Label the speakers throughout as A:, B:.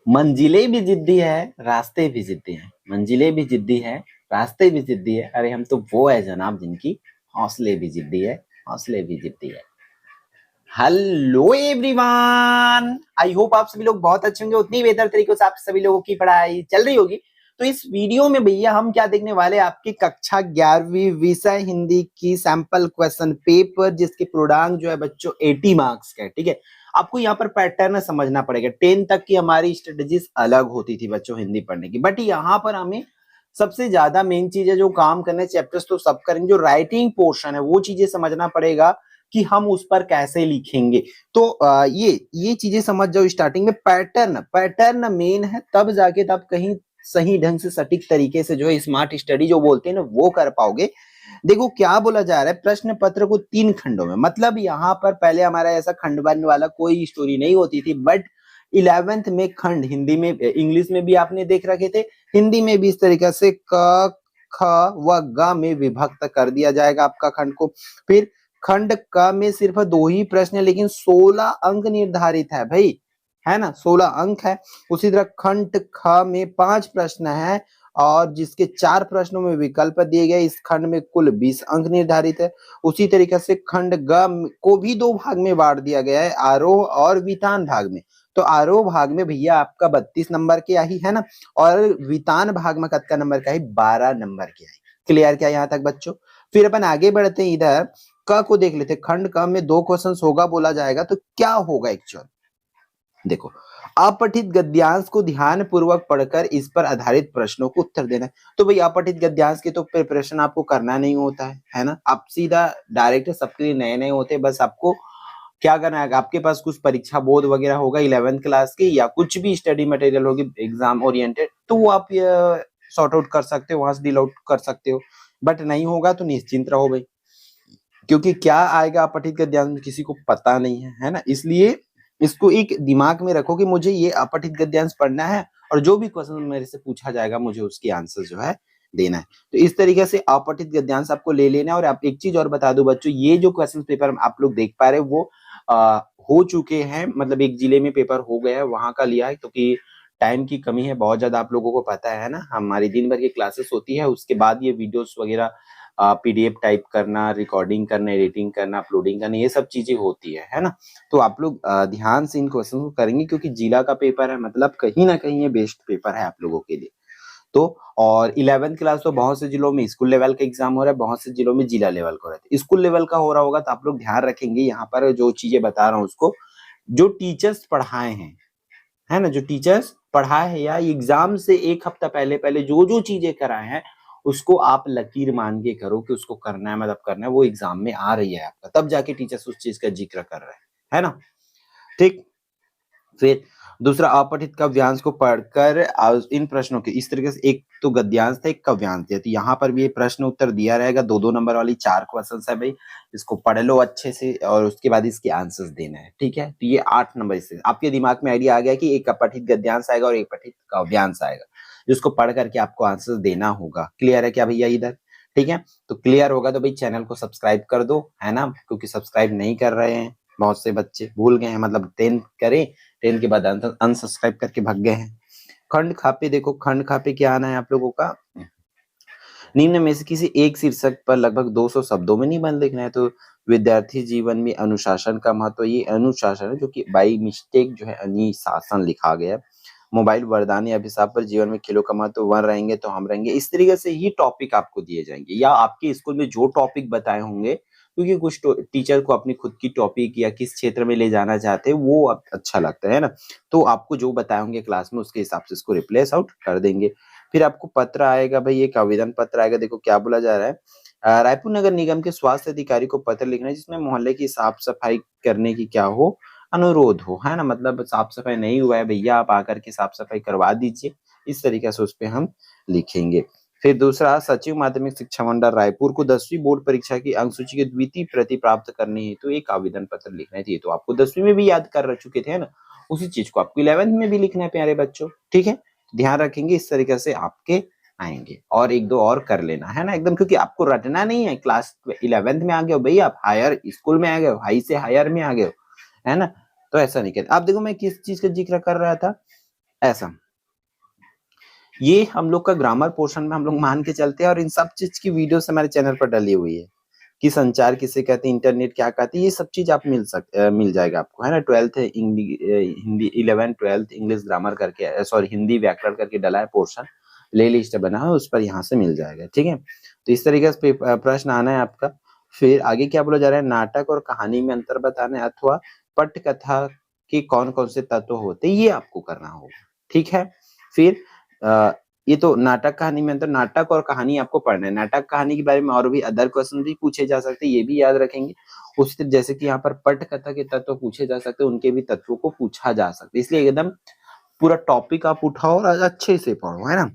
A: मंजिलें भी जिद्दी है, रास्ते भी जिद्दी हैं। मंजिलें भी जिद्दी है, रास्ते भी जिद्दी है। अरे हम तो वो है जनाब जिनकी हौसले भी जिद्दी है, हौसले भी जिद्दी है। हेलो एवरीवन, आई होप आप सभी लोग बहुत अच्छे होंगे। उतनी बेहतर तरीके से आप सभी लोगों की पढ़ाई चल रही होगी। तो इस वीडियो में भैया हम क्या देखने वाले हैं, आपकी कक्षा 11वीं विषय हिंदी की सैंपल क्वेश्चन पेपर, जिसके पूर्णांक जो है बच्चों 80 मार्क्स का है। ठीक है, आपको यहाँ पर पैटर्न समझना पड़ेगा। 10 तक की हमारी स्ट्रेटेजीज अलग होती थी बच्चों हिंदी पढ़ने की, बट यहाँ पर हमें सबसे ज्यादा मेन चीज है जो काम करने, चैप्टर्स तो सब करेंगे, जो राइटिंग पोर्शन है वो चीजें समझना पड़ेगा कि हम उस पर कैसे लिखेंगे। तो ये चीजें समझ जाओ। स्टार्टिंग में पैटर्न मेन है, तब जाके तब कहीं सही ढंग से सटीक तरीके से जो है स्मार्ट स्टडी जो बोलते हैं ना वो कर पाओगे। देखो क्या बोला जा रहा है, प्रश्न पत्र को 3 खंडों में, मतलब यहाँ पर पहले हमारा ऐसा खंडबंद वाला कोई स्टोरी नहीं होती थी, बट 11th में खंड हिंदी में, इंग्लिश में भी आपने देख रखे थे, हिंदी में भी इस तरीके से क ख व ग में विभक्त कर दिया जाएगा आपका खंड को। फिर खंड क में सिर्फ 2 ही प्रश्न है, लेकिन 16 अंक निर्धारित है भाई, है ना, 16 अंक है। उसी तरह खंड ख में 5 प्रश्न है और जिसके 4 प्रश्नों में विकल्प दिए गए। इस खंड में कुल 20 अंक निर्धारित है। उसी तरीके से खंड ग को भी 2 भाग में बांट दिया गया है, आरोह और वितान भाग में। तो आरोह भाग में भैया आपका 32 नंबर के आई है ना, और वितान भाग में कतका नंबर का है, 12 नंबर के आई। क्लियर क्या यहाँ तक बच्चों? फिर अपन आगे बढ़ते हैं, इधर क को देख लेते। खंड क में 2 क्वेश्चन होगा बोला जाएगा, तो क्या होगा एक्चुअल देखो, अपठित गद्यांश को ध्यान पूर्वक पढ़कर इस पर आधारित प्रश्नों को उत्तर देना है। तो भाई अपठित गद्यांश की तो प्रिपरेशन आपको करना नहीं होता है ना, आप सीधा डायरेक्ट सबके लिए नए नए होते हैं। बस आपको क्या करना है, आपके पास कुछ परीक्षा बोर्ड वगैरह होगा 11th क्लास की, या कुछ भी स्टडी मटेरियल होगी एग्जाम ओरिएंटेड, तो वो आप सॉर्ट आउट कर सकते हो, वहां से डिल आउट कर सकते हो। बट नहीं होगा तो निश्चिंत रहो भाई, क्योंकि क्या आएगा अपठित गद्यांश में किसी को पता नहीं है ना। इसलिए इसको एक दिमाग में रखो कि मुझे ये अपठित गद्यांश पढ़ना है और जो भी क्वेश्चन मेरे से पूछा जाएगा मुझे उसकी आंसर जो है देना है। तो इस तरीके से अपठित गद्यांश आपको ले लेना है। और आप एक चीज और बता दो बच्चों, ये जो क्वेश्चन पेपर आप लोग देख पा रहे हो वो हो चुके हैं, मतलब एक जिले में पेपर हो गया है, वहां का लिया है, क्योंकि टाइम की कमी है बहुत ज्यादा, आप लोगों को पता है ना, हमारी दिन भर की क्लासेस होती है, उसके बाद ये वीडियोस वगैरह पीडीएफ टाइप करना, रिकॉर्डिंग करना, एडिटिंग करना, अपलोडिंग करना, ये सब चीजें होती है ना। तो आप लोग ध्यान से इन क्वेश्चन को करेंगे, क्योंकि जिला का पेपर है, मतलब कहीं ना कहीं ये बेस्ट पेपर है आप लोगों के लिए। तो और 11th क्लास तो बहुत से जिलों में स्कूल लेवल का एग्जाम हो रहा है, बहुत से जिलों में जिला लेवल का हो रहा है। स्कूल लेवल का हो रहा होगा तो आप लोग ध्यान रखेंगे, यहाँ पर जो चीजें बता रहा हूँ उसको जो टीचर्स पढ़ाए हैं, है ना, जो टीचर्स पढ़ाए हैं या एग्जाम से एक हफ्ता पहले पहले जो जो चीजें कराए हैं उसको आप लकीर मान के करो कि उसको करना है, मतलब करना है, वो एग्जाम में आ रही है आपका, तब जाके टीचर्स उस चीज का जिक्र कर रहे हैं, है ना। ठीक, फिर दूसरा, अपठित काव्यांश को पढ़कर इन प्रश्नों के इस तरीके से, एक तो गद्यांश था एक काव्यांश था, तो यहाँ पर भी ये प्रश्न उत्तर दिया रहेगा, 2-2 नंबर वाली 4 क्वेश्चन है भाई, इसको पढ़ लो अच्छे से और उसके बाद इसके आंसर्स देना है। ठीक है, तो ये 8 नंबर, इससे आपके दिमाग में आइडिया आ गया कि एक अपठित गद्यांश आएगा और एक पठित काव्यांश आएगा, जिसको पढ़ करके आपको आंसर देना होगा। क्लियर है क्या भैया इधर? ठीक है, तो क्लियर होगा तो भाई चैनल को सब्सक्राइब कर दो, है ना, क्योंकि सब्सक्राइब नहीं कर रहे हैं बहुत से बच्चे, भूल गए हैं, मतलब 10 करें, 10 के बाद अनसब्सक्राइब करके भाग गए हैं। खंड खापे देखो, खंड खापे क्या आना है आप लोगों का, निम्न में से किसी एक शीर्षक पर लगभग 200 शब्दों में निबंध लिखना है। तो विद्यार्थी जीवन में अनुशासन का महत्व, ये अनुशासन है जो कि बाई मिस्टेक जो है अनुशासन लिखा गया है। मोबाइल वरदान या अभिशाप पर, जीवन में खेलों का महत्व, वन रहेंगे तो हम रहेंगे, इस तरीके से ही टॉपिक आपको दिए जाएंगे, या आपके स्कूल में जो टॉपिक बताए होंगे, क्योंकि कुछ टीचर को अपनी खुद की टॉपिक या किस क्षेत्र में ले जाना चाहते हैं वो अच्छा लगता है ना, तो आपको जो बताए होंगे क्लास में उसके हिसाब से इसको रिप्लेस आउट कर देंगे। फिर आपको पत्र आएगा भाई, एक आवेदन पत्र आएगा। देखो क्या बोला जा रहा है, रायपुर नगर निगम के स्वास्थ्य अधिकारी को पत्र लिखना है जिसमें मोहल्ले की साफ सफाई करने की क्या हो, अनुरोध हो, है ना, मतलब साफ सफाई नहीं हुआ है भैया, आप आकर के साफ सफाई करवा दीजिए, इस तरीके से उस पर हम लिखेंगे। फिर दूसरा, सचिव माध्यमिक शिक्षा मंडल रायपुर को 10वीं बोर्ड परीक्षा की अंक सूची की द्वितीय प्रति प्राप्त करनी है, तो एक आवेदन पत्र लिखना चाहिए। तो आपको 10वीं में भी याद कर चुके थे ना, उसी चीज को आपको 11th में भी लिखना है प्यारे बच्चों। ठीक है, ध्यान रखेंगे, इस तरीके से आपके आएंगे, और एक दो और कर लेना है ना एकदम, क्योंकि आपको रटना नहीं है। क्लास 11th में आ गए हो भैया, आप हायर स्कूल में आ गए हो, हाई से हायर में आ गए हो, है ना, तो ऐसा नहीं करते। आप देखो मैं किस चीज का जिक्र कर रहा था, ऐसा। ये हम लोग का ग्रामर पोर्शन में हम लोग मान के चलते हैं और इन सब चीज की वीडियोस हमारे चैनल पर डली हुई है कि संचार किसे कहते हैं, इंटरनेट क्या कहते हैं, ये सब चीज आप मिल जाएगा आपको, है ना। 12th Hindi 11 12th English grammar करके, सॉरी हिंदी व्याकरण करके डला है पोर्शन, प्ले लिस्ट बना है, उस पर यहाँ से मिल जाएगा, ठीक है। तो इस तरीके से प्रश्न आना है आपका। फिर आगे क्या बोला जा रहा है, नाटक और कहानी में अंतर बताना है अथवा पटकथा के कौन कौन से तत्व होते हैं, ये आपको करना होगा, ठीक है। फिर ये तो नाटक कहानी में अंतर, नाटक और कहानी आपको पढ़ना है। नाटक कहानी के बारे में और भी अदर क्वेश्चन भी पूछे जा सकते हैं, ये भी याद रखेंगे। उस जैसे कि यहाँ पर पटकथा के तत्व पूछे जा सकते हैं, उनके भी तत्वों को पूछा जा सकता है, इसलिए एकदम पूरा टॉपिक आप उठाओ और अच्छे से पढ़ो, है ना।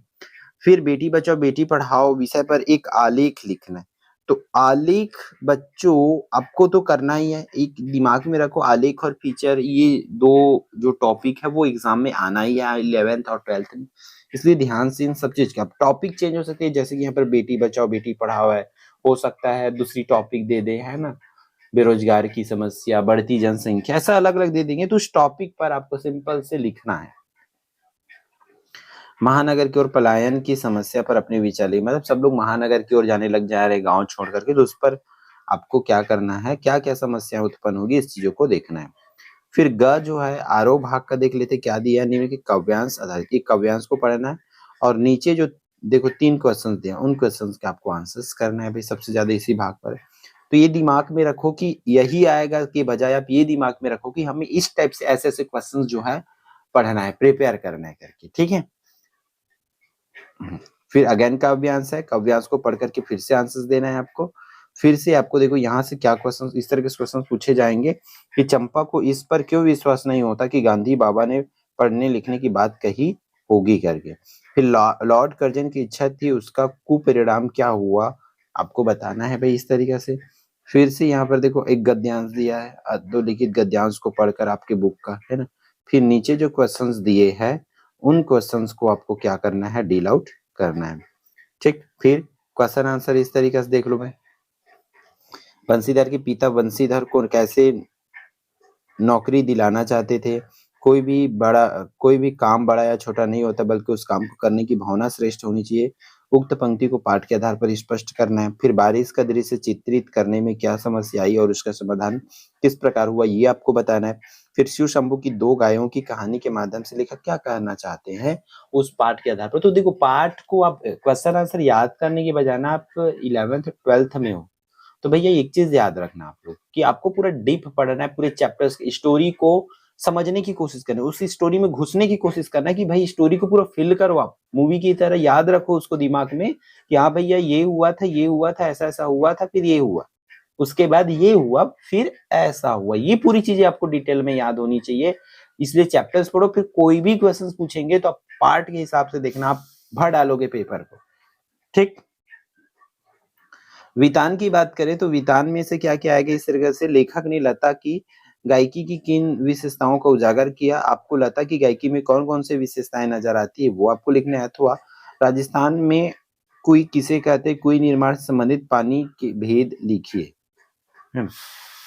A: फिर बेटी बचाओ बेटी पढ़ाओ विषय पर एक आलेख लिखना है। तो आलेख बच्चों आपको तो करना ही है, एक दिमाग में रखो, आलेख और फीचर ये दो जो टॉपिक है वो एग्जाम में आना ही है 11th और 12th में, इसलिए ध्यान से इन सब चीज का। टॉपिक चेंज हो सकते हैं, जैसे कि यहाँ पर बेटी बचाओ बेटी पढ़ाओ है, हो सकता है दूसरी टॉपिक दे दे, है ना, बेरोजगार की समस्या, बढ़ती जनसंख्या, ऐसा अलग अलग दे देंगे, तो उस टॉपिक पर आपको सिंपल से लिखना है। महानगर की ओर पलायन की समस्या पर अपने विचार लिखिए, मतलब सब लोग महानगर की ओर जाने लग जा रहे गांव छोड़ करके, तो उस पर आपको क्या करना है, क्या क्या समस्या उत्पन्न होगी, इस चीजों को देखना है। फिर ग जो है आरोह भाग का देख लेते क्या दिया है, निम्न के काव्यांश आधारित, ये काव्यांश को पढ़ना है। और नीचे जो देखो 3 क्वेश्चन दिया, उन क्वेश्चन के आपको आंसर्स करना है भाई, सबसे ज्यादा इसी भाग पर है। तो ये दिमाग में रखो कि यही आएगा, के बजाय आप ये दिमाग में रखो कि हमें इस टाइप से ऐसे ऐसे क्वेश्चन जो है पढ़ना है, प्रिपेयर करना है करके, ठीक है। फिर अगेन काव्यांश है, काव्यांश को पढ़ करके फिर से आंसर्स देना है आपको। फिर से आपको देखो यहाँ से क्या क्वेश्चन, इस तरह के क्वेश्चन पूछे जाएंगे कि चंपा को इस पर क्यों विश्वास नहीं होता कि गांधी बाबा ने पढ़ने लिखने की बात कही होगी करके। फिर लॉर्ड कर्जन की इच्छा थी, उसका कुपरिणाम क्या हुआ, आपको बताना है भाई इस तरीके से। फिर से यहाँ पर देखो एक गद्यांश दिया है, अधोलिखित गद्यांश को पढ़कर आपके बुक का, है ना। फिर नीचे जो क्वेश्चंस दिए हैं उन क्वेश्चंस को आपको क्या करना है, डील आउट करना है, ठीक। फिर क्वेश्चन आंसर इस तरीके से देख लो भाई। बंसीधर के पिता बंसीधर को कैसे नौकरी दिलाना चाहते थे, कोई भी काम बड़ा या छोटा नहीं होता, बल्कि उस काम को करने की भावना श्रेष्ठ होनी चाहिए। उक्त पंक्ति को पाठ के आधार पर स्पष्ट करना है। फिर बारिश का दृश्य चित्रित करने में क्या समस्या आई और उसका समाधान किस प्रकार हुआ, ये आपको बताना है। फिर शिव शंभू की 2 गायों की कहानी के माध्यम से लेखक क्या कहना चाहते हैं, उस पाठ के आधार पर। तो देखो पाठ को आप क्वेश्चन आंसर याद करने के बजाय ना, आप 11th 12th में हो, तो भैया एक चीज याद रखना आप लोग कि आपको पूरा डीप पढ़ना है, पूरे चैप्टर्स की स्टोरी को समझने की कोशिश करना है, उस स्टोरी में घुसने की कोशिश करना है कि भाई स्टोरी को पूरा फिल करो, आप मूवी की तरह याद रखो उसको दिमाग में कि हाँ भैया ये हुआ था, ये हुआ था, ऐसा ऐसा हुआ था, फिर ये हुआ, उसके बाद ये हुआ, फिर ऐसा हुआ, ये पूरी चीजें आपको डिटेल में याद होनी चाहिए। इसलिए चैप्टर्स पढ़ो, फिर कोई भी क्वेश्चन पूछेंगे तो आप पार्ट के हिसाब से देखना, आप भर डालोगे पेपर को, ठीक। वितान की बात करें तो वितान में से क्या क्या आएगा, इस तरह से लेखक ने लता की गायकी की किन विशेषताओं को उजागर किया, आपको लता की गायकी में कौन कौन से विशेषताएं नजर आती है वो आपको लिखना है। अथवा राजस्थान में कुई किसे कहते हैं, कुई निर्माण से संबंधित पानी के भेद लिखिए।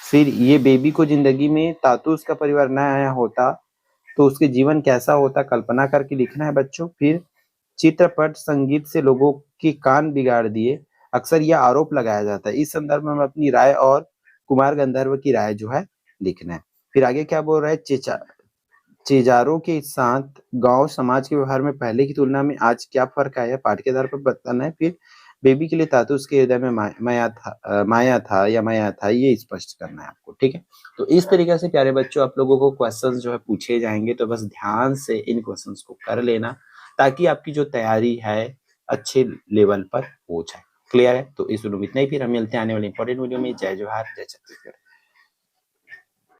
A: फिर ये बेबी को जिंदगी में तातु उसका परिवार न आया होता तो उसके जीवन कैसा होता, कल्पना करके लिखना है बच्चों। फिर चित्रपट संगीत से लोगों के कान बिगाड़ दिए, अक्सर यह आरोप लगाया जाता है, इस संदर्भ में हम अपनी राय और कुमार गंधर्व की राय जो है लिखना है। फिर आगे क्या बोल रहा है, चेजारों के साथ गांव समाज के व्यवहार में पहले की तुलना में आज क्या फर्क आया, पाठ के आधार पर बताना है। फिर बेबी के लिए तातु उसके हृदय में माया था, ये स्पष्ट करना है आपको, ठीक है। तो इस तरीके से प्यारे बच्चों आप लोगों को क्वेश्चंस जो है पूछे जाएंगे, तो बस ध्यान से इन क्वेश्चंस को कर लेना ताकि आपकी जो तैयारी है अच्छे लेवल पर हो जाए। क्लियर है? तो इस वीडियो में इतना ही, फिर हम मिलते हैं आने वाले इंपॉर्टेंट वीडियो में। जय जोहार, जय छत्तीसगढ़।